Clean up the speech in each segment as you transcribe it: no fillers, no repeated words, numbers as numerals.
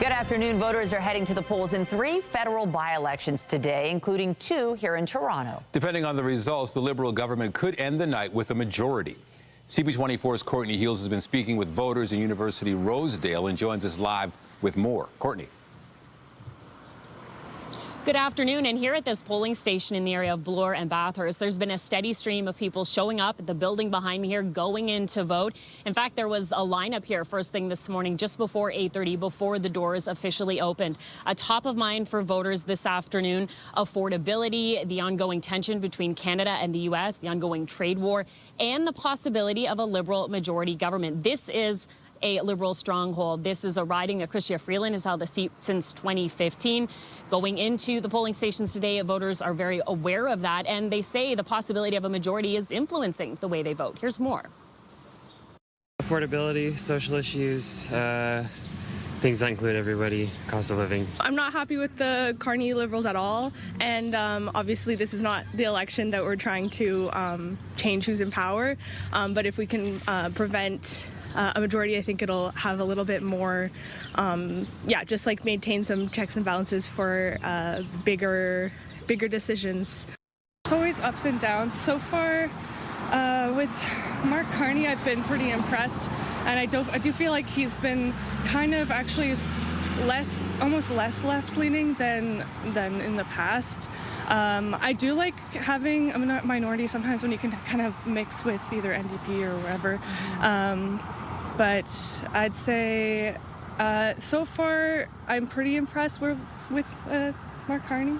Good afternoon. Voters are heading to the polls in 3 federal by-elections today, including 2 here in Toronto. Depending on the results, the Liberal government could end the night with a majority. CP24's Courtney Heels has been speaking with voters in University Rosedale and joins us live with more. Courtney. Good afternoon, and here at this polling station in the area of Bloor and Bathurst, there's been a steady stream of people showing up at the building behind me here, going in to vote. In fact, there was a lineup here first thing this morning, just before 8:30, before the doors officially opened. Top of mind for voters this afternoon, affordability, the ongoing tension between Canada and the U.S., the ongoing trade war, and the possibility of a Liberal majority government. This is a Liberal stronghold. This is a riding that Chrystia Freeland has held a seat since 2015. Going into the polling stations today, voters are very aware of that, and they say the possibility of a majority is influencing the way they vote. Here's more. Affordability, social issues, things that include everybody, cost of living. I'm not happy with the Carney Liberals at all, and obviously this is not the election that we're trying to change who's in power, but if we can prevent a majority, I think it'll have a little bit more, just like maintain some checks and balances for bigger decisions. It's always ups and downs. So far, with Mark Carney, I've been pretty impressed, and I do feel like he's been kind of actually almost less left-leaning than in the past. I do like having a minority sometimes when you can kind of mix with either NDP or whatever. But I'd say so far I'm pretty impressed with Mark Carney.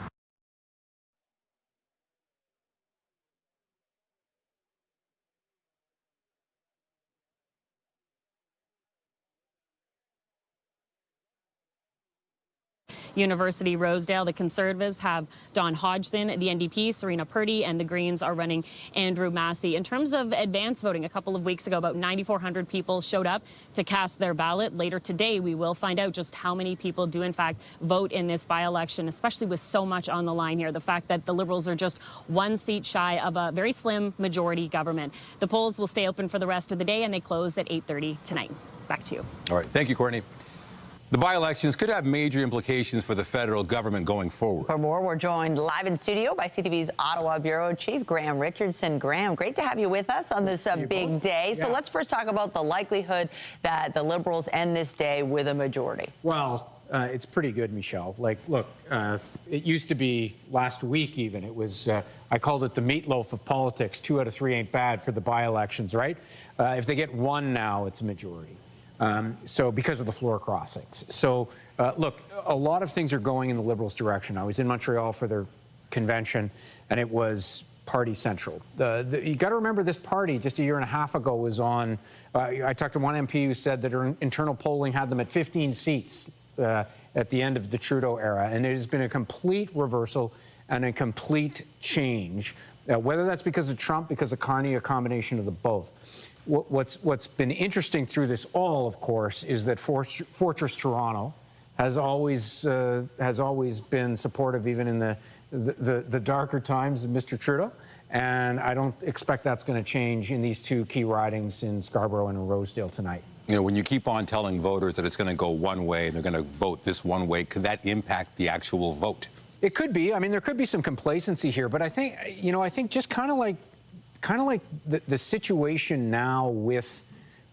University Rosedale, the Conservatives have Don Hodgson, the NDP, Serena Purdy, and the Greens are running Andrew Massey. In terms of advance voting, a couple of weeks ago, about 9,400 people showed up to cast their ballot. Later today, we will find out just how many people do, in fact, vote in this by-election, especially with so much on the line here. The fact that the Liberals are just 1 seat shy of a very slim majority government. The polls will stay open for the rest of the day, and they close at 8:30 tonight. Back to you. All right. Thank you, Courtney. The by-elections could have major implications for the federal government going forward. For more, we're joined live in studio by CTV's Ottawa Bureau Chief Graham Richardson. Graham, great to have you with us on this big day. Yeah. So let's first talk about the likelihood that the Liberals end this day with a majority. Well, it's pretty good, Michelle. Like, look, it used to be last week even. It was, I called it the meatloaf of politics. 2 out of 3 ain't bad for the by-elections, right? If they get 1 now, it's a majority. So because of the floor crossings. So look, a lot of things are going in the Liberals' direction. I was in Montreal for their convention, and it was party central. You got to remember, this party just a year and a half ago was on, I talked to one MP who said that her internal polling had them at 15 seats at the end of the Trudeau era, and it has been a complete reversal and a complete change. Whether that's because of Trump, because of Carney, a combination of the both. What's been interesting through this all, of course, is that Fortress Toronto has always been supportive, even in the darker times of Mr. Trudeau, and I don't expect that's going to change in these 2 key ridings in Scarborough and Rosedale tonight. You know, when you keep on telling voters that it's going to go one way and they're going to vote this one way, could that impact the actual vote? It could be. I mean, there could be some complacency here, but I think, you know, just kind of like the situation now with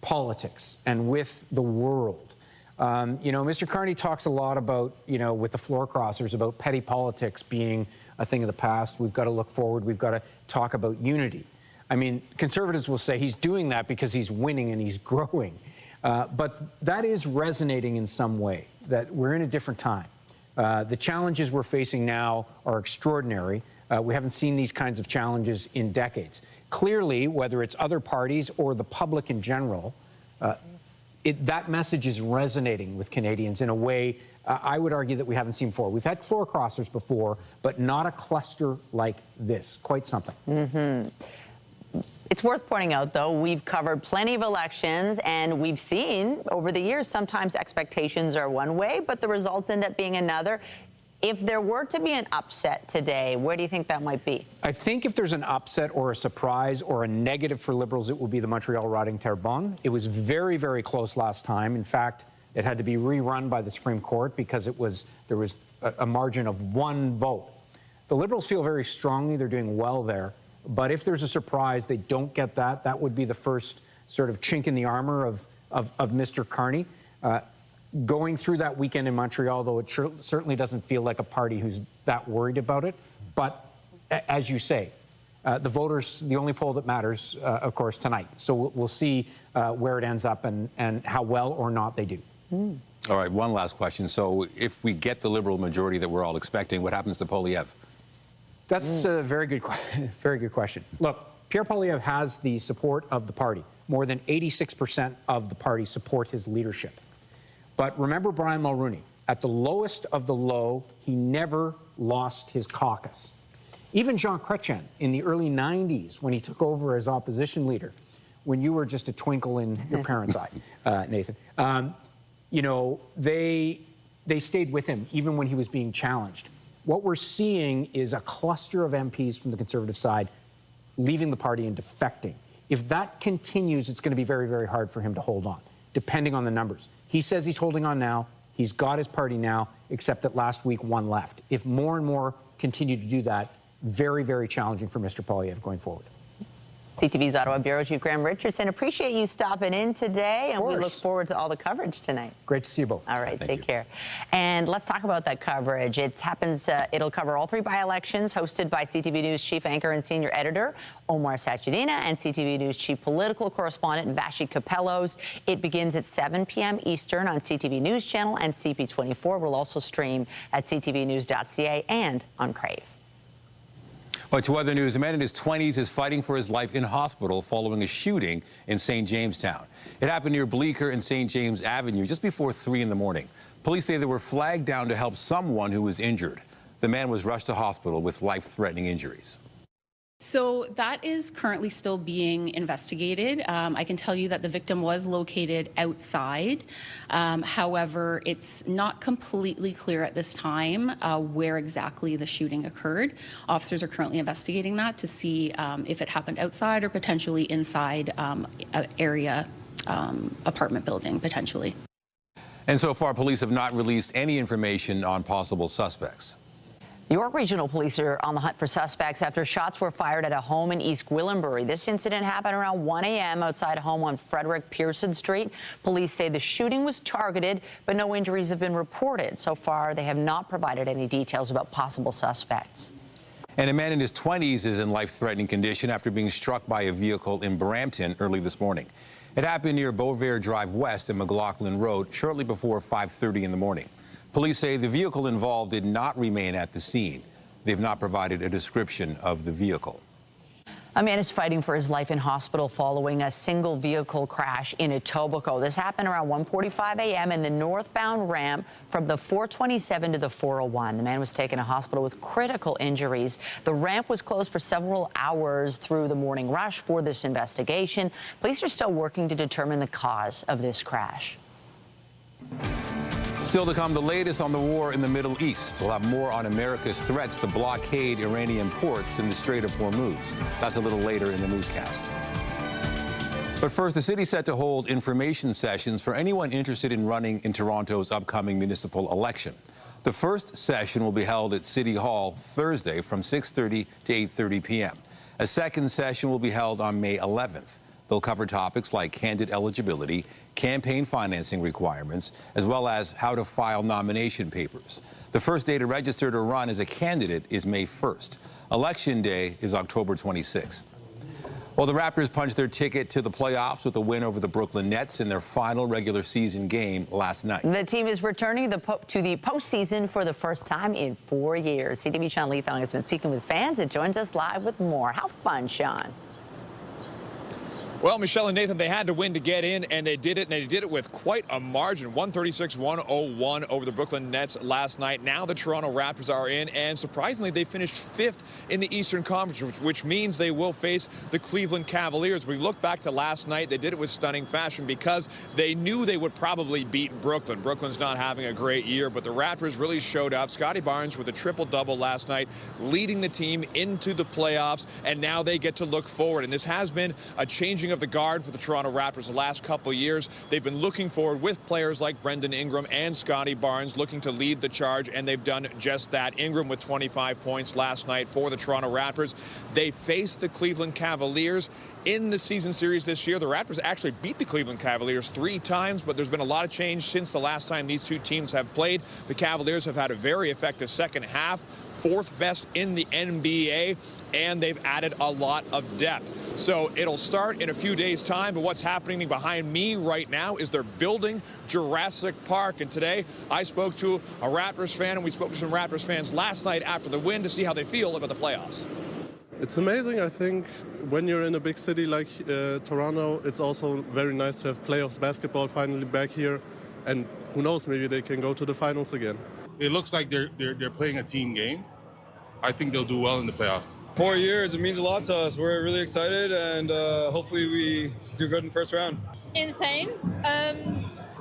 politics and with the world. You know, Mr. Carney talks a lot about, you know, with the floor crossers, about petty politics being a thing of the past. We've got to look forward. We've got to talk about unity. I mean, Conservatives will say he's doing that because he's winning and he's growing. But that is resonating in some way, that we're in a different time. The challenges we're facing now are extraordinary. We haven't seen these kinds of challenges in decades. Clearly, whether it's other parties or the public in general, that message is resonating with Canadians in a way I would argue that we haven't seen before. We've had floor crossers before, but not a cluster like this. Quite something. Mm-hmm. It's worth pointing out, though, we've covered plenty of elections, and we've seen over the years sometimes expectations are one way, but the results end up being another. If there were to be an upset today, where do you think that might be? I think if there's an upset or a surprise or a negative for Liberals, it will be the Montreal riding Terrebonne. It was very, very close last time. In fact, It had to be rerun by the Supreme Court because there was a margin of 1 vote. The Liberals feel very strongly they're doing well there, but if there's a surprise, they don't get that. That would be the first sort of chink in the armor of Mr. Carney. Going through that weekend in Montreal, though, it certainly doesn't feel like a party who's that worried about it. But as you say, the voters, the only poll that matters, of course, tonight. So we'll see where it ends up and how well or not they do. All right, one last question. So if we get the Liberal majority that we're all expecting, what happens to Poilievre? That's a very good question. Look, Pierre Poilievre has the support of the party. More than 86% of the party support his leadership. But remember Brian Mulroney. At the lowest of the low, he never lost his caucus. Even Jean Chrétien in the early 90s, when he took over as opposition leader, when you were just a twinkle in your parents' eye, Nathan, you know, they stayed with him even when he was being challenged. What we're seeing is a cluster of MPs from the Conservative side leaving the party and defecting. If that continues, it's going to be very, very hard for him to hold on, depending on the numbers. He says he's holding on now. He's got his party now, except that last week one left. If more and more continue to do that, very, very challenging for Mr. Poilievre going forward. CTV's Ottawa Bureau Chief Graham Richardson, appreciate you stopping in today, and we look forward to all the coverage tonight. Great to see you both. All right, take care. And let's talk about that coverage. It'll cover all 3 by-elections hosted by CTV News chief anchor and senior editor Omar Sachedina and CTV News chief political correspondent Vashi Capellos. It begins at 7 p.m. Eastern on CTV News Channel, and CP24 will also stream at ctvnews.ca and on Crave. Well, to other news, a man in his 20s is fighting for his life in hospital following a shooting in St. Jamestown. It happened near Bleecker and St. James Avenue just before 3 in the morning. Police say they were flagged down to help someone who was injured. The man was rushed to hospital with life-threatening injuries. So that is currently still being investigated. I can tell you that the victim was located outside. However, it's not completely clear at this time where exactly the shooting occurred. Officers are currently investigating that to see if it happened outside or potentially inside an area, apartment building, potentially. And so far, police have not released any information on possible suspects. York Regional Police are on the hunt for suspects after shots were fired at a home in East Gwillimbury. This incident happened around 1 a.m. outside a home on Frederick Pearson Street. Police say the shooting was targeted, but no injuries have been reported. So far, they have not provided any details about possible suspects. And a man in his 20s is in life-threatening condition after being struck by a vehicle in Brampton early this morning. It happened near Beauvais Drive West and McLaughlin Road shortly before 5:30 in the morning. Police say the vehicle involved did not remain at the scene. They've not provided a description of the vehicle. A man is fighting for his life in hospital following a single vehicle crash in Etobicoke. This happened around 1:45 a.m. in the northbound ramp from the 427 to the 401. The man was taken to hospital with critical injuries. The ramp was closed for several hours through the morning rush for this investigation. Police are still working to determine the cause of this crash. Still to come, the latest on the war in the Middle East. We'll have more on America's threats to blockade Iranian ports in the Strait of Hormuz. That's a little later in the newscast. But first, the city's set to hold information sessions for anyone interested in running in Toronto's upcoming municipal election. The first session will be held at City Hall Thursday from 6:30 to 8:30 p.m. A second session will be held on May 11th. They'll cover topics like candidate eligibility, campaign financing requirements, as well as how to file nomination papers. The first day to register to run as a candidate is May 1st. Election Day is October 26th. Well, the Raptors punched their ticket to the playoffs with a win over the Brooklyn Nets in their final regular season game last night. The team is returning to the postseason for the first time in 4 years. CTV Sean Leathong has been speaking with fans and joins us live with more. How fun, Sean? Well, Michelle and Nathan, they had to win to get in, and they did it, and they did it with quite a margin, 136-101 over the Brooklyn Nets last night. Now the Toronto Raptors are in, and surprisingly, they finished 5th in the Eastern Conference, which means they will face the Cleveland Cavaliers. We look back to last night, they did it with stunning fashion because they knew they would probably beat Brooklyn. Brooklyn's not having a great year, but the Raptors really showed up. Scotty Barnes with a triple-double last night, leading the team into the playoffs, and now they get to look forward. And this has been a changing changing of the guard for the Toronto Raptors the last couple of years. They've been looking forward with players like Brendan Ingram and Scotty Barnes looking to lead the charge, and they've done just that. Ingram with 25 points last night for the Toronto Raptors. They faced the Cleveland Cavaliers in the season series this year. The Raptors actually beat the Cleveland Cavaliers 3 times, but there's been a lot of change since the last time these two teams have played. The Cavaliers have had a very effective second half, 4th best in the NBA, and they've added a lot of depth. So it'll start in a few days' time, but what's happening behind me right now is they're building Jurassic Park. And today I spoke to a Raptors fan, and we spoke to some Raptors fans last night after the win to see how they feel about the playoffs. It's amazing. I think when you're in a big city like Toronto, it's also very nice to have playoffs basketball finally back here. And who knows, maybe they can go to the finals again. It looks like they're playing a team game. I think they'll do well in the playoffs. 4 years, it means a lot to us. We're really excited, and hopefully we do good in the first round. Insane.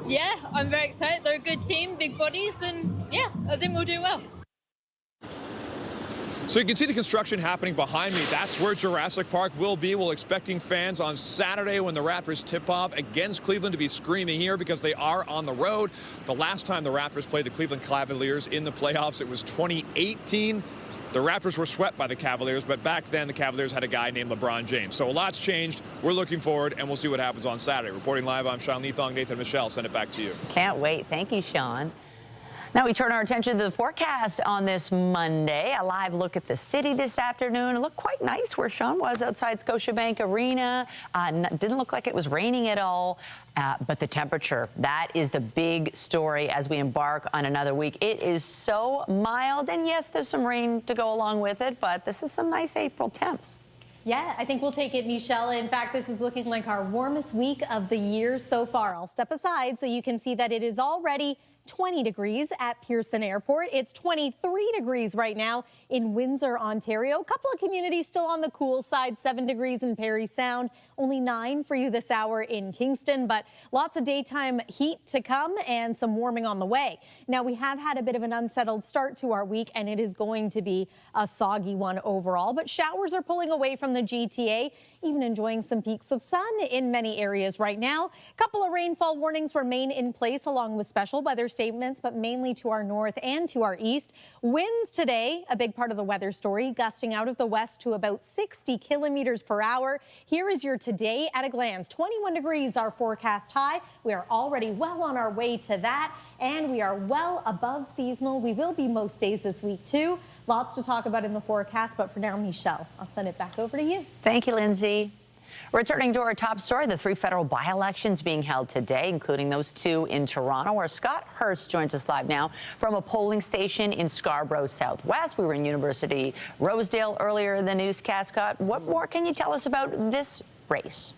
Yeah, I'm very excited. They're a good team, big bodies, and yeah, I think we'll do well. So you can see the construction happening behind me. That's where Jurassic Park will be. We're expecting fans on Saturday when the Raptors tip off against Cleveland to be screaming here because they are on the road. The last time the Raptors played the Cleveland Cavaliers in the playoffs, it was 2018. The Raptors were swept by the Cavaliers, but back then the Cavaliers had a guy named LeBron James. So a lot's changed. We're looking forward, and we'll see what happens on Saturday. Reporting live, I'm Sean Leathong. Nathan Michelle, send it back to you. Can't wait. Thank you, Sean. Now we turn our attention to the forecast on this Monday. A live look at the city this afternoon. It looked quite nice where Sean was outside Scotiabank Arena. Didn't look like it was raining at all. But the temperature, that is the big story as we embark on another week. It is so mild. And yes, there's some rain to go along with it, but this is some nice April temps. Yeah, I think we'll take it, Michelle. In fact, this is looking like our warmest week of the year so far. I'll step aside so you can see that it is already 20 degrees at Pearson Airport. It's 23 degrees right now in Windsor, Ontario. A couple of communities still on the cool side, 7 degrees in Parry Sound, only 9 for you this hour in Kingston, but lots of daytime heat to come and some warming on the way. Now, we have had a bit of an unsettled start to our week, and it is going to be a soggy one overall, but showers are pulling away from the GTA, even enjoying some peaks of sun in many areas right now. A couple of rainfall warnings remain in place along with special weather statements, but mainly to our north and to our east. Winds today, a big part of the weather story, gusting out of the west to about 60 kilometers per hour. Here is your today at a glance. 21 degrees, our forecast high. We are already well on our way to that, and we are well above seasonal. We will be most days this week, too. Lots to talk about in the forecast, but for now, Michelle, I'll send it back over to you. Thank you, Lindsay. Returning to our top story, the 3 federal by-elections being held today, including those 2 in Toronto, where Scott Hurst joins us live now from a polling station in Scarborough Southwest. We were in University Rosedale earlier in the newscast. Scott, what more can you tell us about this race?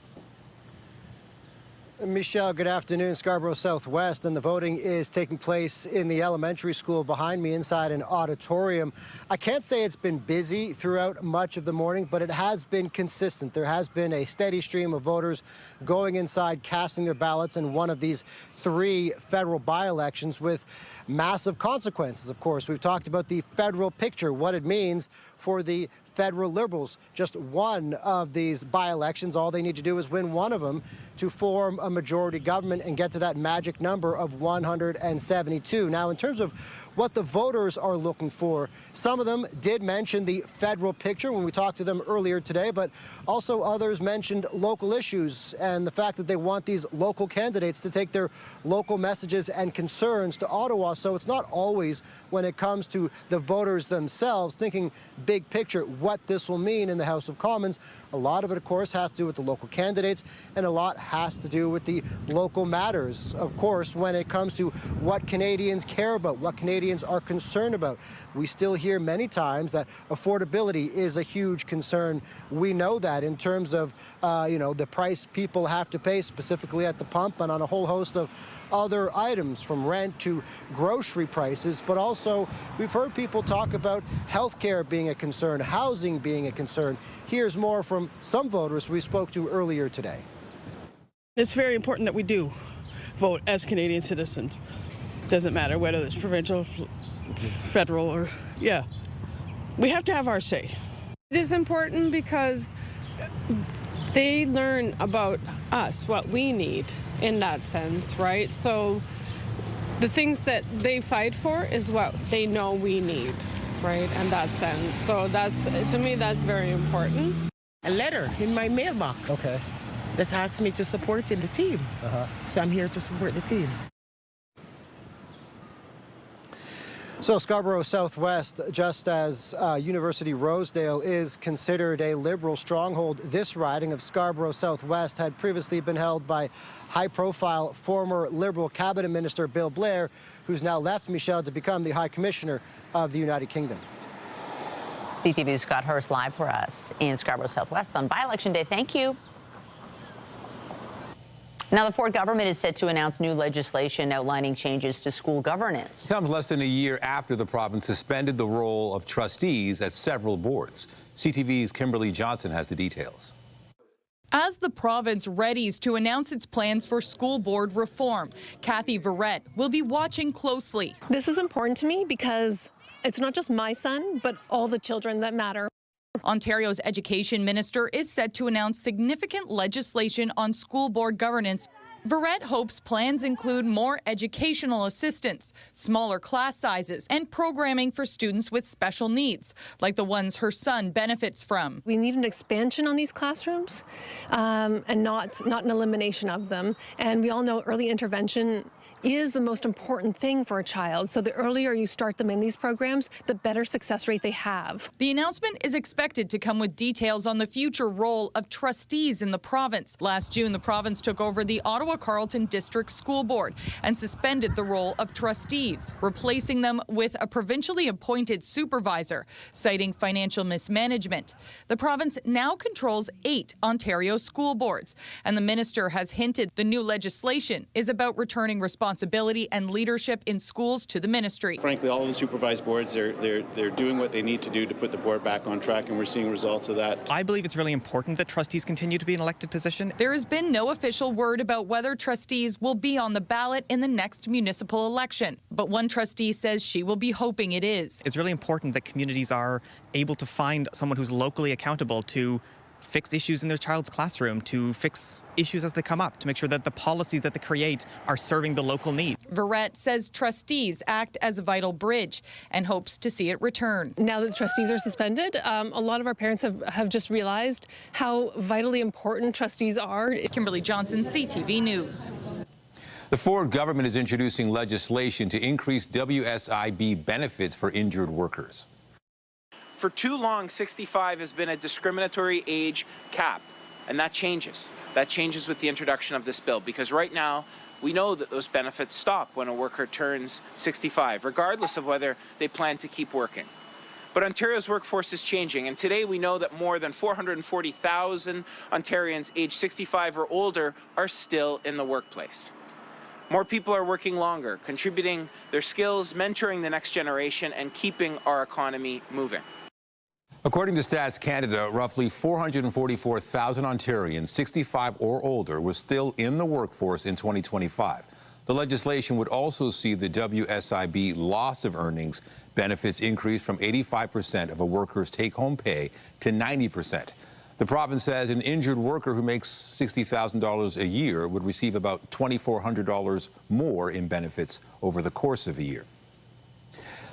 Michelle, good afternoon. Scarborough Southwest, and the voting is taking place in the elementary school behind me inside an auditorium. I can't say it's been busy throughout much of the morning, but it has been consistent. There has been a steady stream of voters going inside, casting their ballots in one of these 3 federal by-elections with massive consequences, of course. We've talked about the federal picture, what it means for the federal Liberals. Just one of these by-elections, all they need to do is win one of them to form a majority government and get to that magic number of 172. Now, in terms of what the voters are looking for, some of them did mention the federal picture when we talked to them earlier today, but also others mentioned local issues and the fact that they want these local candidates to take their local messages and concerns to Ottawa. So it's not always, when it comes to the voters themselves, thinking big picture, what this will mean in the House of Commons. A lot of it, of course, has to do with the local candidates, and a lot has to do with the local matters, of course, when it comes to what Canadians care about, what Canadians are concerned about. We still hear many times that affordability is a huge concern. We know that in terms of, the price people have to pay, specifically at the pump and on a whole host of other items, from rent to grocery prices. But also, we've heard people talk about healthcare being a concern, housing being a concern. Here's more from some voters we spoke to earlier today. It's very important that we do vote as Canadian citizens. Doesn't matter whether it's provincial, federal, or, we have to have our say. It is important because they learn about us, what we need in that sense, right? So the things that they fight for is what they know we need, right, in that sense. So that's, to me, that's very important. A letter in my mailbox. Okay. That's asked me to support in the team. So I'm here to support the team. So Scarborough Southwest, just as University Rosedale is considered a Liberal stronghold, this riding of Scarborough Southwest had previously been held by high-profile former Liberal Cabinet Minister Bill Blair, who's now left Michelle to become the High Commissioner of the United Kingdom. CTV's Scott Hurst live for us in Scarborough Southwest on by-election day. Thank you. Now, the Ford government is set to announce new legislation outlining changes to school governance. Comes less than a year after the province suspended the role of trustees at several boards. CTV's Kimberly Johnson has the details. As the province readies to announce its plans for school board reform, Kathy Verrett will be watching closely. This is important to me because it's not just my son, but all the children that matter. Ontario's education minister is set to announce significant legislation on school board governance. Verrett hopes plans include more educational assistance, smaller class sizes, and programming for students with special needs, like the ones her son benefits from. We need an expansion on these classrooms and not an elimination of them. And we all know early intervention is the most important thing for a child. So the earlier you start them in these programs, the better success rate they have. The announcement is expected to come with details on the future role of trustees in the province. Last June, the province took over the Ottawa-Carleton District School Board and suspended the role of trustees, replacing them with a provincially appointed supervisor, citing financial mismanagement. The province now controls 8 Ontario school boards, and the minister has hinted the new legislation is about returning responsibility and leadership in schools to the ministry. Frankly, all of the supervised boards, they're doing what they need to do to put the board back on track, and we're seeing results of that. I believe it's really important that trustees continue to be an elected position. There has been no official word about whether trustees will be on the ballot in the next municipal election, but one trustee says she will be hoping it is. It's really important that communities are able to find someone who's locally accountable to fix issues in their child's classroom, to fix issues as they come up, to make sure that the policies that they create are serving the local needs. Verrett says trustees act as a vital bridge and hopes to see it return. Now that the trustees are suspended, a lot of our parents have just realized how vitally important trustees are. Kimberly Johnson, CTV News. The Ford government is introducing legislation to increase WSIB benefits for injured workers. For too long, 65 has been a discriminatory age cap, and that changes. That changes with the introduction of this bill, because right now, we know that those benefits stop when a worker turns 65, regardless of whether they plan to keep working. But Ontario's workforce is changing, and today we know that more than 440,000 Ontarians aged 65 or older are still in the workplace. More people are working longer, contributing their skills, mentoring the next generation, and keeping our economy moving. According to Stats Canada, roughly 444,000 Ontarians 65 or older were still in the workforce in 2025. The legislation would also see the WSIB loss of earnings benefits increase from 85% of a worker's take-home pay to 90%. The province says an injured worker who makes $60,000 a year would receive about $2,400 more in benefits over the course of a year.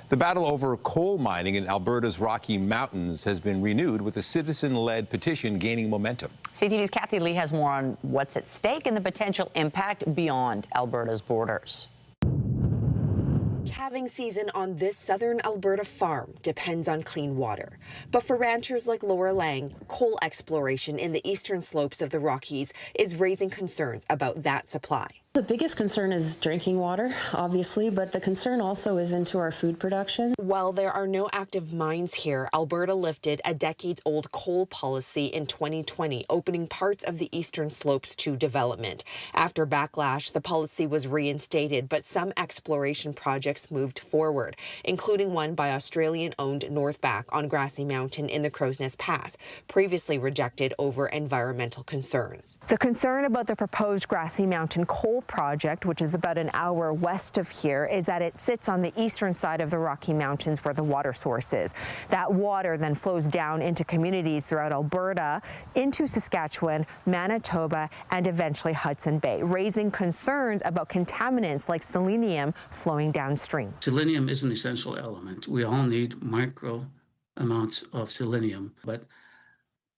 The battle over coal mining in Alberta's Rocky Mountains has been renewed, with a citizen-led petition gaining momentum. CTV's Kathy Lee has more on what's at stake and the potential impact beyond Alberta's borders. Calving season on this southern Alberta farm depends on clean water. But for ranchers like Laura Lang, coal exploration in the eastern slopes of the Rockies is raising concerns about that supply. The biggest concern is drinking water, obviously, but the concern also is into our food production. While there are no active mines here, Alberta lifted a decades-old coal policy in 2020, opening parts of the eastern slopes to development. After backlash, the policy was reinstated, but some exploration projects moved forward, including one by Australian-owned Northback on Grassy Mountain in the Crow's Nest Pass, previously rejected over environmental concerns. The concern about the proposed Grassy Mountain coal project, which is about an hour west of here, is that it sits on the eastern side of the Rocky Mountains mountains where the water source is. That water then flows down into communities throughout Alberta, into Saskatchewan, Manitoba, and eventually Hudson Bay, raising concerns about contaminants like selenium flowing downstream. Selenium is an essential element. We all need micro amounts of selenium, but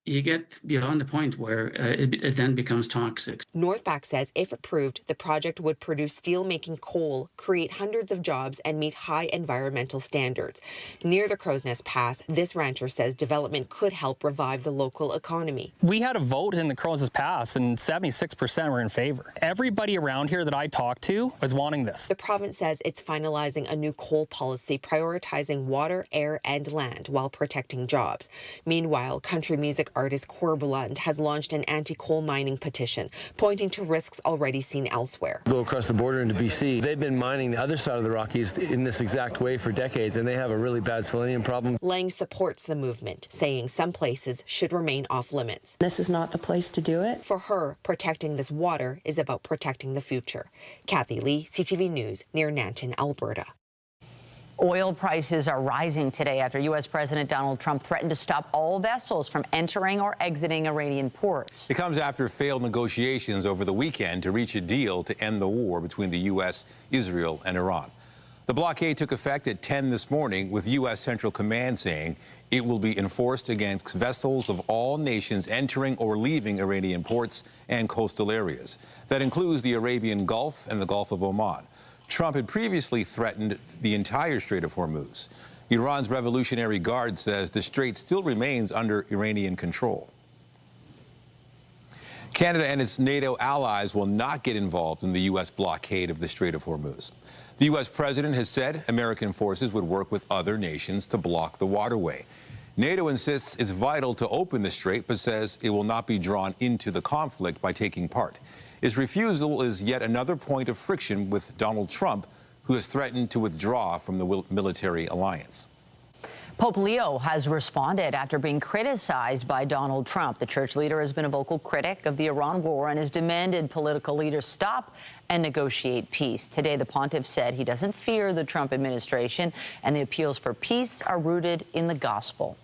you get beyond the point where it then becomes toxic. Northback says if approved, the project would produce steel-making coal, create hundreds of jobs, and meet high environmental standards. Near the Crow's Nest Pass, this rancher says development could help revive the local economy. We had a vote in the Crow's Nest Pass, and 76% were in favor. Everybody around here that I talked to was wanting this. The province says it's finalizing a new coal policy prioritizing water, air, and land while protecting jobs. Meanwhile, country music artist Corbland has launched an anti-coal mining petition, pointing to risks already seen elsewhere. Go across the border into BC. They've been mining the other side of the Rockies in this exact way for decades, and they have a really bad selenium problem. Lang supports the movement, saying some places should remain off limits. This is not the place to do it. For her, protecting this water is about protecting the future. Kathy Lee, CTV News, near Nanton, Alberta. Oil prices are rising today after U.S. President Donald Trump threatened to stop all vessels from entering or exiting Iranian ports. It comes after failed negotiations over the weekend to reach a deal to end the war between the U.S., Israel, and Iran. The blockade took effect at 10 this morning, with U.S. Central Command saying it will be enforced against vessels of all nations entering or leaving Iranian ports and coastal areas. That includes the Arabian Gulf and the Gulf of Oman. Trump had previously threatened the entire Strait of Hormuz. Iran's Revolutionary Guard says the strait still remains under Iranian control. Canada and its NATO allies will not get involved in the U.S. blockade of the Strait of Hormuz. The U.S. president has said American forces would work with other nations to block the waterway. NATO insists it's vital to open the strait, but says it will not be drawn into the conflict by taking part. Its refusal is yet another point of friction with Donald Trump, who has threatened to withdraw from the military alliance. Pope Leo has responded after being criticized by Donald Trump. The church leader has been a vocal critic of the Iran war and has demanded political leaders stop and negotiate peace. Today, the pontiff said he doesn't fear the Trump administration and the appeals for peace are rooted in the gospel.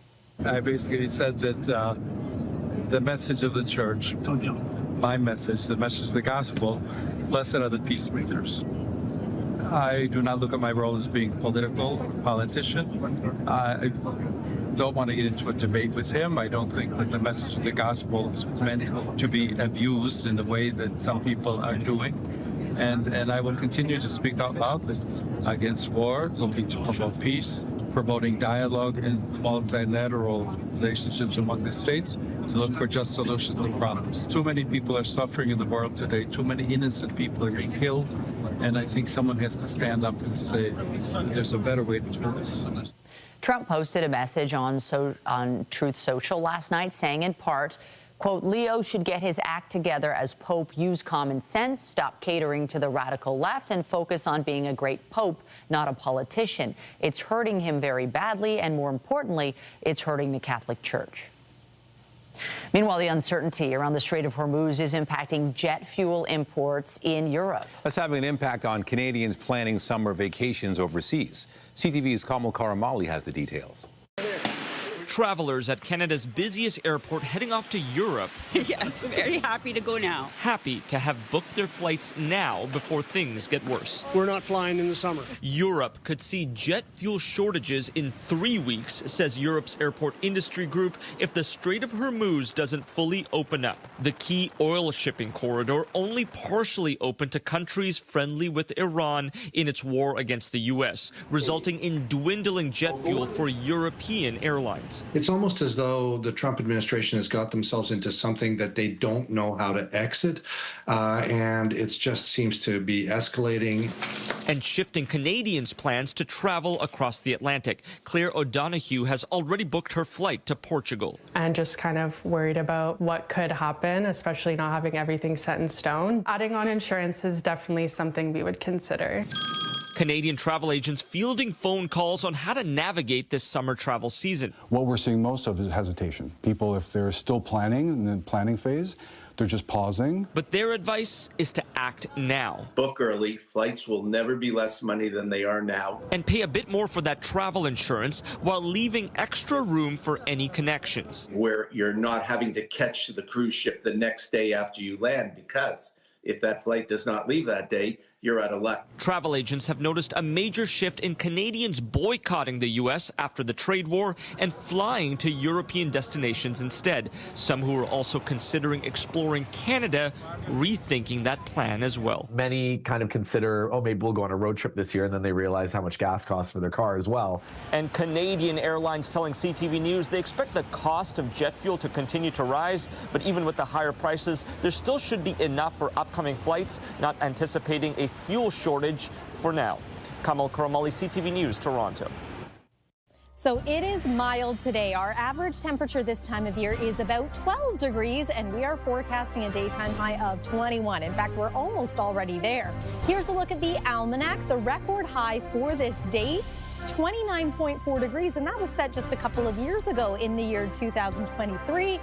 I basically said that the message of the church, my message, the message of the gospel, blessed are the peacemakers. I do not look at my role as being political, politician. I don't want to get into a debate with him. I don't think that the message of the gospel is meant to be abused in the way that some people are doing. And I will continue to speak out loudly against war, looking to promote peace, promoting dialogue and multilateral relationships among the states, to look for just solutions to problems. Too many people are suffering in the world today. Too many innocent people are being killed. And I think someone has to stand up and say, there's a better way to do this. Trump posted a message on Truth Social last night saying in part, quote, Leo should get his act together as Pope, use common sense, stop catering to the radical left, and focus on being a great Pope, not a politician. It's hurting him very badly, and more importantly, it's hurting the Catholic Church. Meanwhile, the uncertainty around the Strait of Hormuz is impacting jet fuel imports in Europe. That's having an impact on Canadians planning summer vacations overseas. CTV's Kamal Karamali has the details. Travelers at Canada's busiest airport heading off to Europe. Yes, very happy to go now. Happy to have booked their flights now before things get worse. We're not flying in the summer. Europe could see jet fuel shortages in 3 weeks, says Europe's airport industry group, if the Strait of Hormuz doesn't fully open up. The key oil shipping corridor only partially open to countries friendly with Iran in its war against the U.S., resulting in dwindling jet fuel for European airlines. It's almost as though the Trump administration has got themselves into something that they don't know how to exit, and it just seems to be escalating. And shifting Canadians' plans to travel across the Atlantic. Claire O'Donoghue has already booked her flight to Portugal. And just kind of worried about what could happen, especially not having everything set in stone. Adding on insurance is definitely something we would consider. Canadian travel agents fielding phone calls on how to navigate this summer travel season. What we're seeing most of is hesitation. People, if they're still planning in the planning phase, they're just pausing. But their advice is to act now. Book early. Flights will never be less money than they are now. And pay a bit more for that travel insurance while leaving extra room for any connections. Where you're not having to catch the cruise ship the next day after you land, because if that flight does not leave that day, you're out of luck. Travel agents have noticed a major shift in Canadians boycotting the U.S. after the trade war and flying to European destinations instead. Some who are also considering exploring Canada, rethinking that plan as well. Many kind of consider, oh, maybe we'll go on a road trip this year, and then they realize how much gas costs for their car as well. And Canadian Airlines telling CTV News they expect the cost of jet fuel to continue to rise, but even with the higher prices, there still should be enough for upcoming flights, not anticipating a fuel shortage for now. Kamal Karamali, CTV News, Toronto. So it is mild today. Our average temperature this time of year is about 12 degrees, and we are forecasting a daytime high of 21. In fact, we're almost already there. Here's a look at the almanac. The record high for this date, 29.4 degrees, and that was set just a couple of years ago in the year 2023.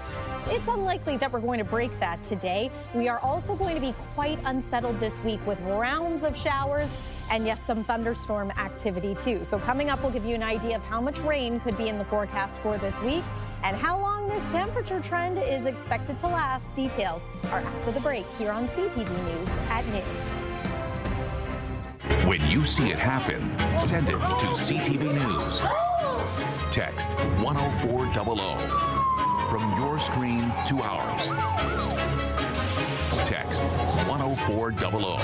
It's unlikely that we're going to break that today. We are also going to be quite unsettled this week with rounds of showers and, yes, some thunderstorm activity too. So coming up, we'll give you an idea of how much rain could be in the forecast for this week and how long this temperature trend is expected to last. Details are after the break here on CTV News at noon. When you see it happen, send it to CTV News. Text 10400 from your screen to ours. Text 10400.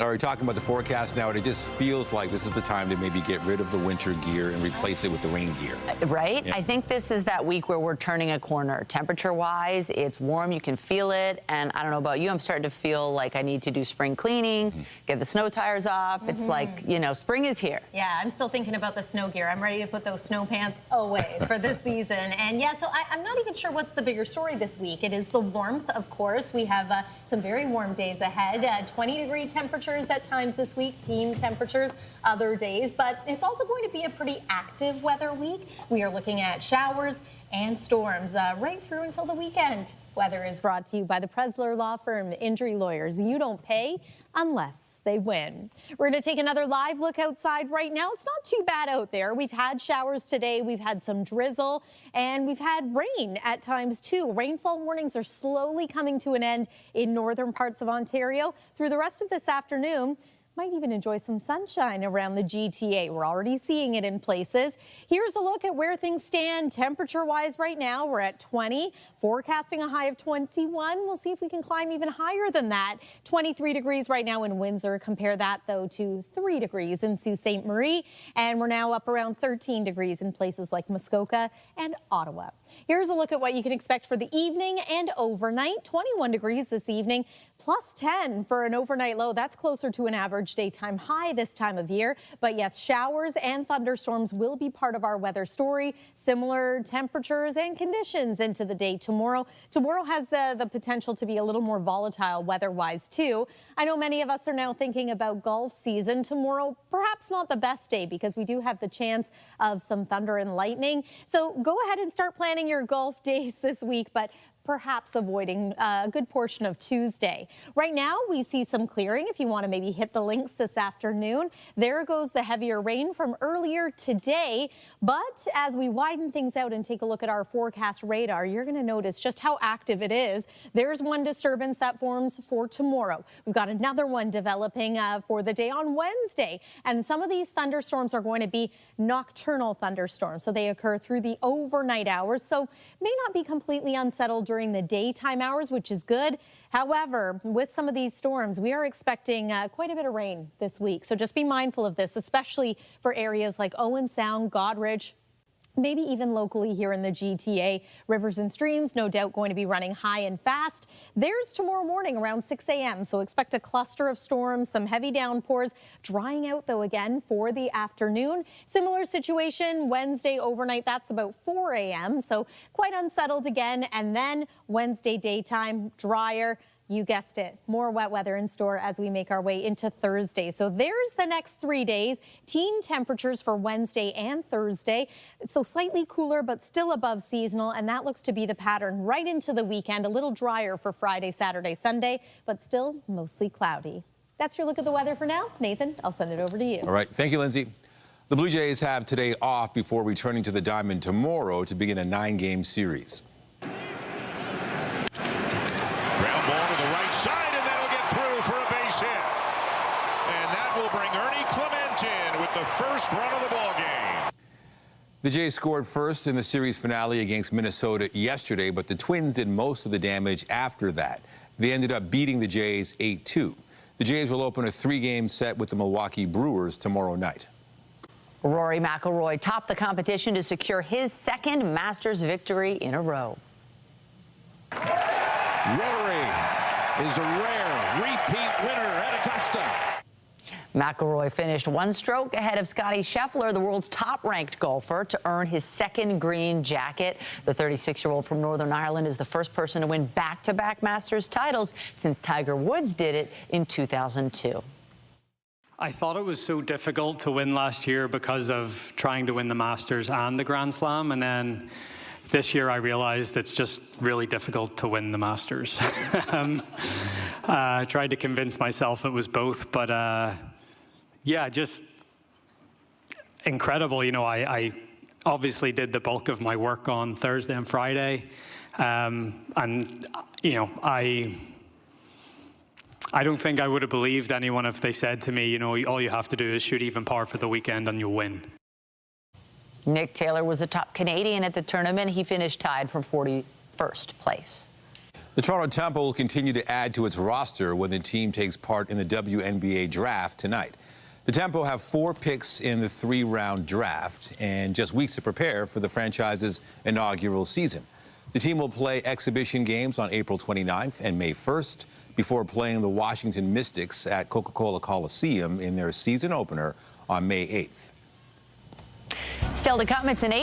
All right, talking about the forecast now, and it just feels like this is the time to maybe get rid of the winter gear and replace it with the rain gear. Right? Yeah. I think this is that week where we're turning a corner. Temperature-wise, it's warm, you can feel it, and I don't know about you, I'm starting to feel like I need to do spring cleaning, get the snow tires off. It's like, you know, spring is here. Yeah, I'm still thinking about the snow gear. I'm ready to put those snow pants away for this season. And yeah, so I'm not even sure what's the bigger story this week. It is the warmth, of course. We have some very warm days ahead, 20-degree temperatures at times this week, team temperatures other days, but it's also going to be a pretty active weather week. We are looking at showers and storms right through until the weekend. Weather is brought to you by the Presler Law Firm, injury lawyers. You don't pay unless they win. We're going to take another live look outside right now. It's not too bad out there. We've had showers today. We've had some drizzle, and we've had rain at times too. Rainfall warnings are slowly coming to an end in northern parts of Ontario. Through the rest of this afternoon, might even enjoy some sunshine around the GTA. We're already seeing it in places. Here's a look at where things stand temperature-wise right now. We're at 20, forecasting a high of 21. We'll see if we can climb even higher than that. 23 degrees right now in Windsor. Compare that, though, to 3 degrees in Sault Ste. Marie. And we're now up around 13 degrees in places like Muskoka and Ottawa. Here's a look at what you can expect for the evening and overnight. 21 degrees this evening, plus 10 for an overnight low. That's closer to an average daytime high this time of year. But yes, showers and thunderstorms will be part of our weather story. Similar temperatures and conditions into the day tomorrow. Tomorrow has the potential to be a little more volatile weather-wise too. I know many of us are now thinking about golf season. Tomorrow, perhaps not the best day because we do have the chance of some thunder and lightning. So go ahead and start planning your golf days this week, but perhaps avoiding a good portion of Tuesday. Right now, we see some clearing if you want to maybe hit the links this afternoon. There goes the heavier rain from earlier today. But as we widen things out and take a look at our forecast radar, you're going to notice just how active it is. There's one disturbance that forms for tomorrow. We've got another one developing for the day on Wednesday. And some of these thunderstorms are going to be nocturnal thunderstorms. So they occur through the overnight hours. So may not be completely unsettled during the daytime hours, which is good. However, with some of these storms, we are expecting quite a bit of rain this week. So just be mindful of this, especially for areas like Owen Sound, Goderich, maybe even locally here in the GTA. Rivers and streams, no doubt going to be running high and fast. There's tomorrow morning around 6 a.m. So expect a cluster of storms, some heavy downpours, drying out though again for the afternoon. Similar situation Wednesday overnight, that's about 4 a.m. So quite unsettled again. And then Wednesday daytime, drier. You guessed it, more wet weather in store as we make our way into Thursday. So there's the next 3 days. Teen temperatures for Wednesday and Thursday. So slightly cooler, but still above seasonal. And that looks to be the pattern right into the weekend. A little drier for Friday, Saturday, Sunday, but still mostly cloudy. That's your look at the weather for now. Nathan, I'll send it over to you. All right. Thank you, Lindsay. The Blue Jays have today off before returning to the Diamond tomorrow to begin a 9-game series. Ground ball to the right side, and that'll get through for a base hit. And that will bring Ernie Clement in with the first run of the ball game. The Jays scored first in the series finale against Minnesota yesterday, but the Twins did most of the damage after that. They ended up beating the Jays 8-2. The Jays will open a 3-game set with the Milwaukee Brewers tomorrow night. Rory McIlroy topped the competition to secure his second Masters victory in a row. Rory is a rare repeat winner at Augusta. McIlroy finished 1 stroke ahead of Scottie Scheffler, the world's top-ranked golfer, to earn his second green jacket. The 36-year-old from Northern Ireland is the first person to win back-to-back Masters titles since Tiger Woods did it in 2002. I thought it was so difficult to win last year because of trying to win the Masters and the Grand Slam, and then this year I realized it's just really difficult to win the Masters. I tried to convince myself it was both, but yeah, just incredible. You know, I obviously did the bulk of my work on Thursday and Friday, and you know, I don't think I would have believed anyone if they said to me, you know, all you have to do is shoot even par for the weekend and you'll win. Nick Taylor was the top Canadian at the tournament. He finished tied for 41st place. The Toronto Temple will continue to add to its roster when the team takes part in the WNBA draft tonight. The Tempo have 4 picks in the 3-round draft and just weeks to prepare for the franchise's inaugural season. The team will play exhibition games on April 29th and May 1st before playing the Washington Mystics at Coca-Cola Coliseum in their season opener on May 8th. Still to come, it's an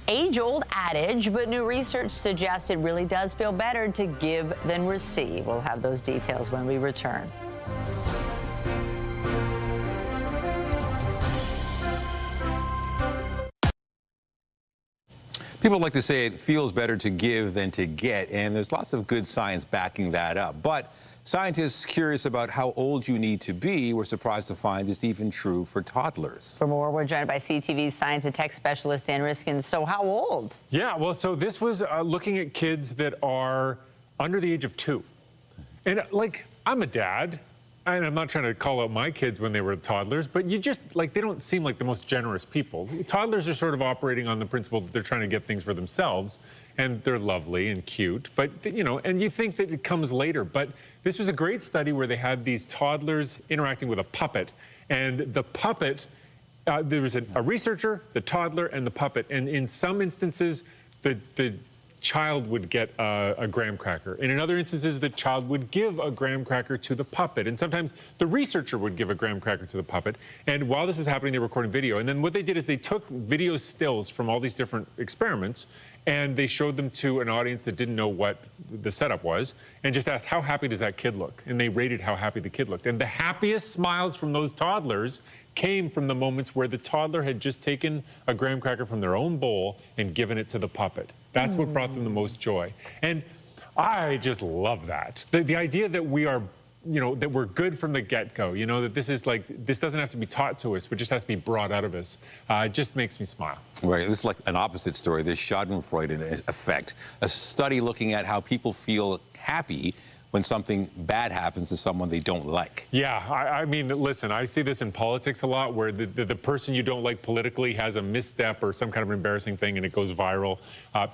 age-old adage, but new research suggests it really does feel better to give than receive. We'll have those details when we return. People like to say it feels better to give than to get, and there's lots of good science backing that up. But scientists curious about how old you need to be were surprised to find it's even true for toddlers. For more, we're joined by CTV's science and tech specialist, Dan Riskin. So how old? Yeah, well, so this was looking at kids that are under the age of 2. And like, I'm a dad, and I'm not trying to call out my kids when they were toddlers, but you just, like, they don't seem like the most generous people. Toddlers are sort of operating on the principle that they're trying to get things for themselves, and they're lovely and cute, but, you know, and you think that it comes later. But this was a great study where they had these toddlers interacting with a puppet, and the puppet, there was a researcher, the toddler, and the puppet, and in some instances, the child would get a graham cracker. And in other instances, the child would give a graham cracker to the puppet. And sometimes the researcher would give a graham cracker to the puppet. And while this was happening, they were recording video. And then what they did is they took video stills from all these different experiments, and they showed them to an audience that didn't know what the setup was, and just asked, how happy does that kid look? And they rated how happy the kid looked. And the happiest smiles from those toddlers came from the moments where the toddler had just taken a graham cracker from their own bowl and given it to the puppet. That's what brought them the most joy. And I just love that. The idea that we are, you know, that we're good from the get-go, you know, that this is like, this doesn't have to be taught to us, but just has to be brought out of us. It just makes me smile. Right, this is like an opposite story, this Schadenfreude effect. A study looking at how people feel happy when something bad happens to someone they don't like. Yeah, I mean, listen, I see this in politics a lot where the person you don't like politically has a misstep or some kind of embarrassing thing and it goes viral.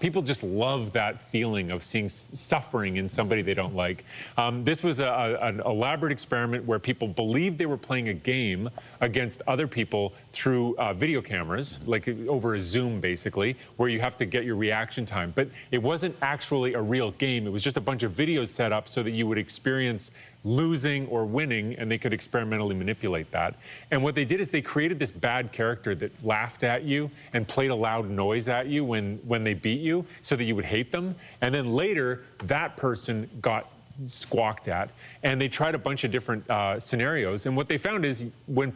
People just love that feeling of seeing suffering in somebody they don't like. This was an elaborate experiment where people believed they were playing a game against other people through video cameras, like over a Zoom basically, where you have to get your reaction time. But it wasn't actually a real game. It was just a bunch of videos set up so that you would experience losing or winning, and they could experimentally manipulate that. And what they did is they created this bad character that laughed at you and played a loud noise at you when they beat you so that you would hate them. And then later, that person got squawked at, and they tried a bunch of different scenarios. And what they found is when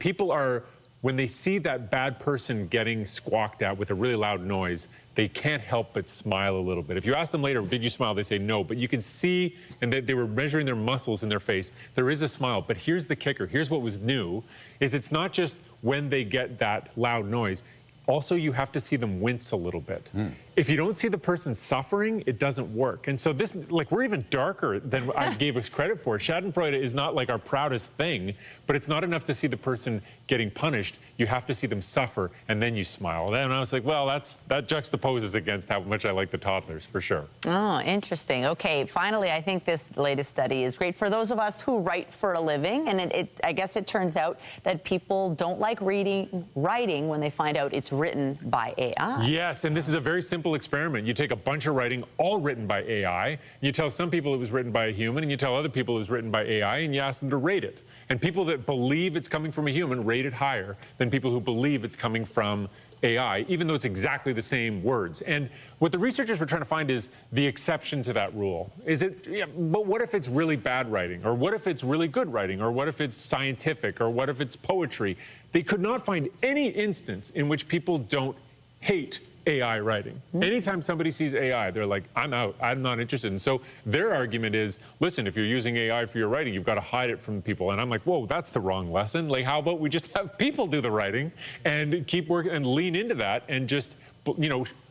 they see that bad person getting squawked at with a really loud noise, they can't help but smile a little bit. If you ask them later, did you smile? They say no, but you can see, and they were measuring their muscles in their face, there is a smile. But here's the kicker, here's what was new, is it's not just when they get that loud noise, also you have to see them wince a little bit. If you don't see the person suffering, it doesn't work. And so this, like, we're even darker than I gave us credit for. Schadenfreude is not like our proudest thing, but it's not enough to see the person getting punished. You have to see them suffer, and then you smile. And I was like, well, that juxtaposes against how much I like the toddlers, for sure. Oh, interesting. Okay, finally, I think this latest study is great for those of us who write for a living. And I guess it turns out that people don't like writing when they find out it's written by AI. Yes, and this is a very simple experiment. You take a bunch of writing, all written by AI, you tell some people it was written by a human, and you tell other people it was written by AI, and you ask them to rate it. And people that believe it's coming from a human rate it higher than people who believe it's coming from AI, even though it's exactly the same words. And what the researchers were trying to find is the exception to that rule. But what if it's really bad writing? Or what if it's really good writing? Or what if it's scientific? Or what if it's poetry? They could not find any instance in which people don't hate AI writing. Anytime somebody sees AI, they're like, I'm out, I'm not interested. And so their argument is, listen, if you're using AI for your writing, you've got to hide it from people. And I'm like, whoa, that's the wrong lesson. Like, how about we just have people do the writing and keep working and lean into that and just,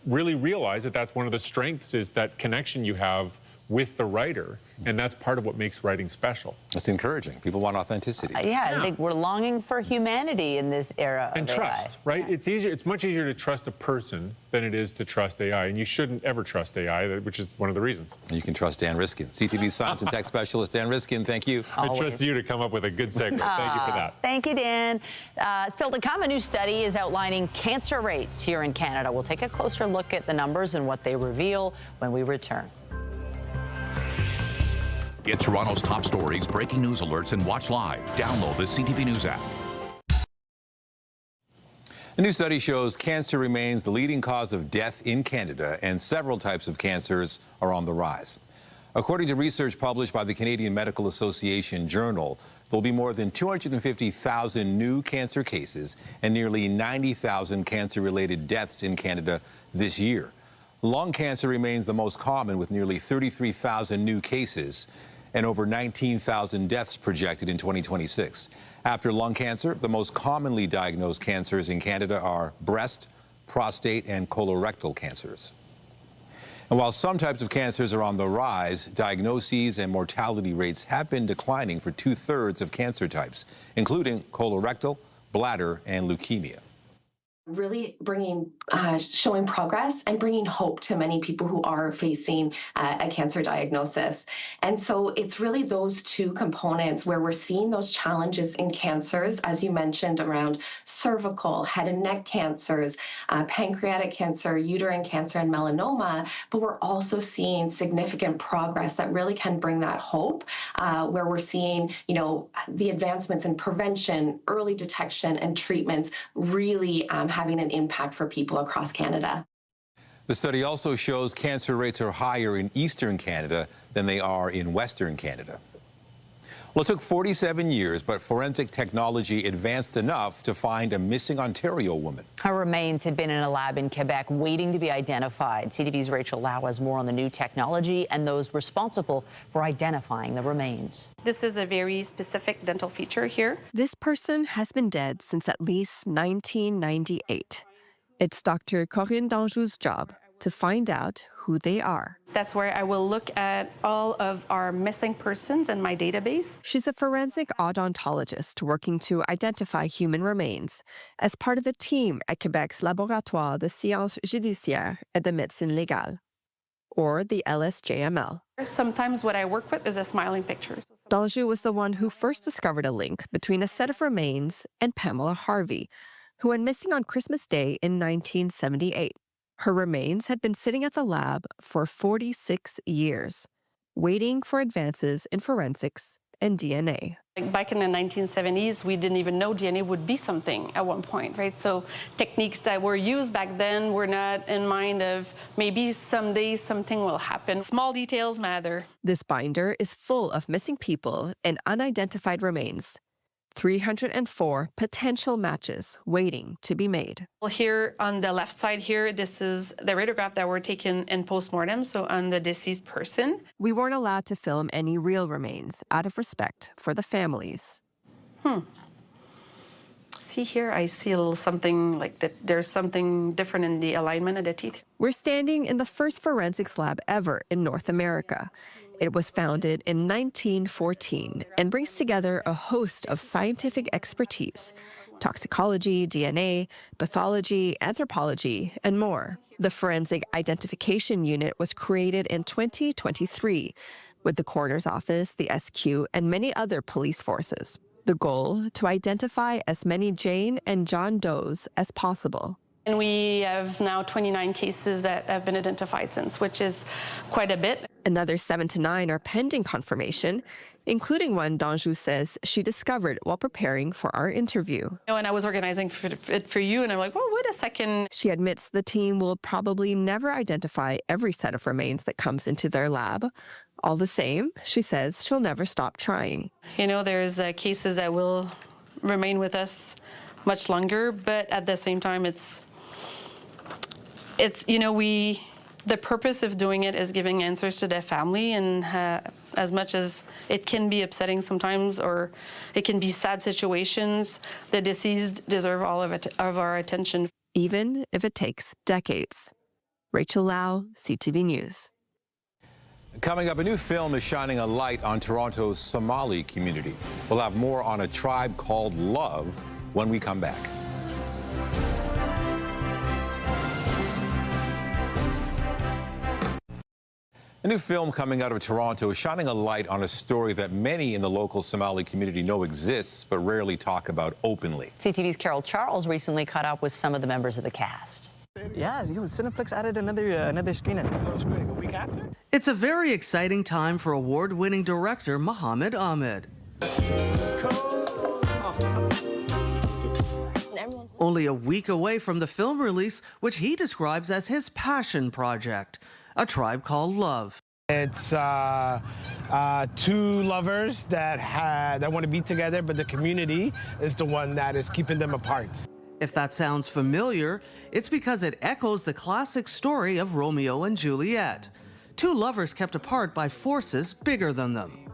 really realize that that's one of the strengths, is that connection you have with the writer. And that's part of what makes writing special. That's encouraging. People want authenticity. I think we're longing for humanity in this era and of trust, AI. right? Yeah. It's much easier to trust a person than it is to trust AI. And you shouldn't ever trust AI, which is one of the reasons. You can trust Dan Riskin, CTV science and tech specialist. Dan Riskin, thank you. I trust you to come up with a good segue. Thank you for that. Thank you, Dan. Still to come, a new study is outlining cancer rates here in Canada. We'll take a closer look at the numbers and what they reveal when we return. Get Toronto's top stories, breaking news alerts, and watch live. Download the CTV News app. A new study shows cancer remains the leading cause of death in Canada, and several types of cancers are on the rise. According to research published by the Canadian Medical Association Journal, there'll be more than 250,000 new cancer cases and nearly 90,000 cancer-related deaths in Canada this year. Lung cancer remains the most common, with nearly 33,000 new cases and over 19,000 deaths projected in 2026. After lung cancer, the most commonly diagnosed cancers in Canada are breast, prostate, and colorectal cancers. And while some types of cancers are on the rise, diagnoses and mortality rates have been declining for 2/3 of cancer types, including colorectal, bladder, and leukemia. Really showing progress and bringing hope to many people who are facing a cancer diagnosis. And so it's really those two components where we're seeing those challenges in cancers, as you mentioned, around cervical, head and neck cancers, pancreatic cancer, uterine cancer, and melanoma. But we're also seeing significant progress that really can bring that hope, where we're seeing, the advancements in prevention, early detection, and treatments really having an impact for people across Canada. The study also shows cancer rates are higher in Eastern Canada than they are in Western Canada. Well, it took 47 years, but forensic technology advanced enough to find a missing Ontario woman. Her remains had been in a lab in Quebec waiting to be identified. CTV's Rachel Lau has more on the new technology and those responsible for identifying the remains. This is a very specific dental feature here. This person has been dead since at least 1998. It's Dr. Corinne Danjou's job to find out who they are. That's where I will look at all of our missing persons in my database. She's a forensic odontologist working to identify human remains as part of a team at Quebec's Laboratoire de Sciences Judiciaires et de Médecine Légale, or the LSJML. Sometimes what I work with is a smiling picture. Danjou was the one who first discovered a link between a set of remains and Pamela Harvey, who went missing on Christmas Day in 1978. Her remains had been sitting at the lab for 46 years, waiting for advances in forensics and DNA. Like back in the 1970s, we didn't even know DNA would be something at one point, right? So techniques that were used back then were not in mind of maybe someday something will happen. Small details matter. This binder is full of missing people and unidentified remains. 304 potential matches waiting to be made. Well, here on the left side here, this is the radiograph that were taken in postmortem, so on the deceased person. We weren't allowed to film any real remains out of respect for the families. See here, I see a little something like that. There's something different in the alignment of the teeth. We're standing in the first forensics lab ever in North America. It was founded in 1914 and brings together a host of scientific expertise: toxicology, DNA, pathology, anthropology, and more. The Forensic Identification Unit was created in 2023 with the coroner's office, the SQ, and many other police forces. The goal, to identify as many Jane and John Does as possible. And we have now 29 cases that have been identified since, which is quite a bit. Another 7 to 9 are pending confirmation, including one Danjou says she discovered while preparing for our interview. You know, and I was organizing it for you, and I'm like, well, wait a second. She admits the team will probably never identify every set of remains that comes into their lab. All the same, she says she'll never stop trying. You know, there's cases that will remain with us much longer, but at the same time, it's you know, the purpose of doing it is giving answers to their family, and as much as it can be upsetting sometimes, or it can be sad situations, the deceased deserve all of our attention. Even if it takes decades. Rachel Lau, CTV News. Coming up, a new film is shining a light on Toronto's Somali community. We'll have more on A Tribe Called Love when we come back. A new film coming out of Toronto is shining a light on a story that many in the local Somali community know exists but rarely talk about openly. CTV's Carol Charles recently caught up with some of the members of the cast. Yeah, Cineplex added another screening. A week after? It's a very exciting time for award-winning director Mohammed Ahmed. Only a week away from the film release, which he describes as his passion project, A Tribe Called Love. It's two lovers that want to be together, but the community is the one that is keeping them apart. If that sounds familiar, it's because it echoes the classic story of Romeo and Juliet. Two lovers kept apart by forces bigger than them.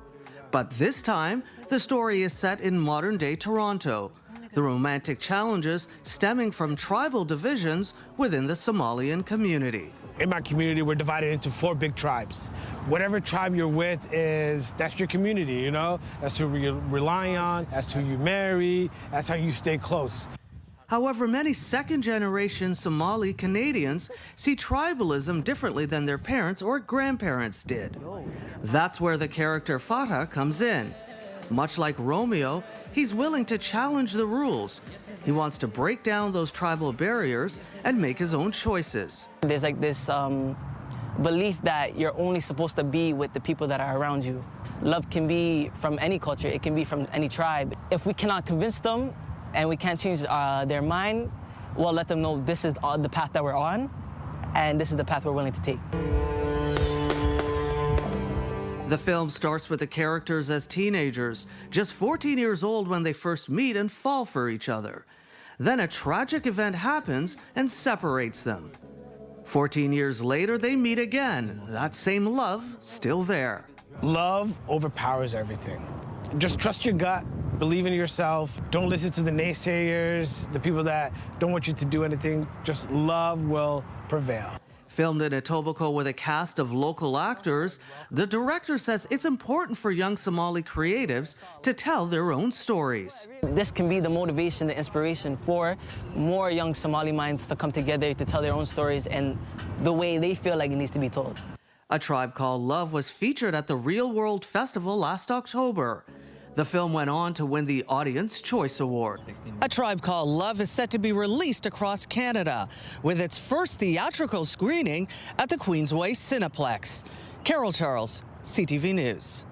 But this time, the story is set in modern-day Toronto, the romantic challenges stemming from tribal divisions within the Somalian community. In my community, we're divided into 4 big tribes. Whatever tribe you're with that's your community, you know? That's who you rely on, that's who you marry, that's how you stay close. However, many second-generation Somali Canadians see tribalism differently than their parents or grandparents did. That's where the character Fatah comes in. Much like Romeo, he's willing to challenge the rules. He wants to break down those tribal barriers and make his own choices. There's like this belief that you're only supposed to be with the people that are around you. Love can be from any culture, it can be from any tribe. If we cannot convince them and we can't change their mind, we'll let them know this is the path that we're on, and this is the path we're willing to take. The film starts with the characters as teenagers, just 14 years old when they first meet and fall for each other. Then a tragic event happens and separates them. 14 years later, they meet again. That same love still there. Love overpowers everything. Just trust your gut, believe in yourself, don't listen to the naysayers, the people that don't want you to do anything. Just love will prevail. Filmed in Etobicoke with a cast of local actors, the director says it's important for young Somali creatives to tell their own stories. This can be the motivation, the inspiration for more young Somali minds to come together to tell their own stories and the way they feel like it needs to be told. A Tribe Called Love was featured at the Real World Festival last October. The film went on to win the Audience Choice Award. A Tribe Called Love is set to be released across Canada, with its first theatrical screening at the Queensway Cineplex. Carol Charles, CTV News.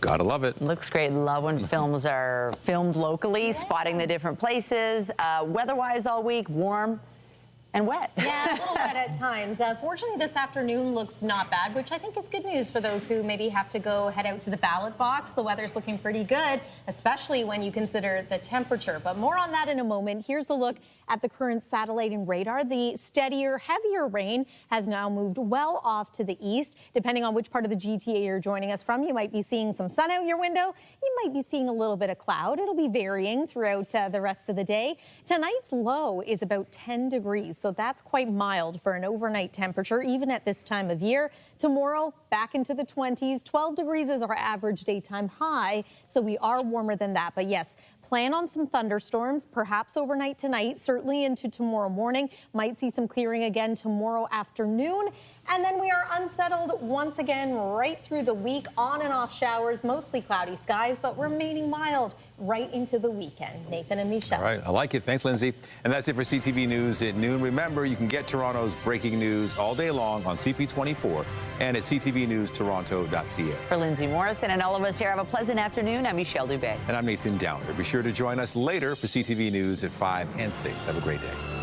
Gotta love it. Looks great. Love when films are filmed locally, spotting the different places. Weather-wise all week, warm and wet. Yeah, a little wet at times. Fortunately, this afternoon looks not bad, which I think is good news for those who maybe have to go head out to the ballot box. The weather's looking pretty good, especially when you consider the temperature. But more on that in a moment. Here's a look at the current satellite and radar. The steadier, heavier rain has now moved well off to the east. Depending on which part of the GTA you're joining us from, you might be seeing some sun out your window. You might be seeing a little bit of cloud. It'll be varying throughout the rest of the day. Tonight's low is about 10 degrees, so that's quite mild for an overnight temperature, even at this time of year. Tomorrow, back into the 20s. 12 degrees is our average daytime high, so we are warmer than that. But yes, plan on some thunderstorms, perhaps overnight tonight, certainly into tomorrow morning. Might see some clearing again tomorrow afternoon. And then we are unsettled once again right through the week. On and off showers, mostly cloudy skies, but remaining mild right into the weekend. Nathan and Michelle. All right, I like it. Thanks, Lindsay. And that's it for CTV News at noon. Remember, you can get Toronto's breaking news all day long on CP24 and at ctvnewstoronto.ca. For Lindsay Morrison and all of us here, have a pleasant afternoon. I'm Michelle Dubé. And I'm Nathan Downer. Be sure to join us later for CTV News at 5 and 6. Have a great day.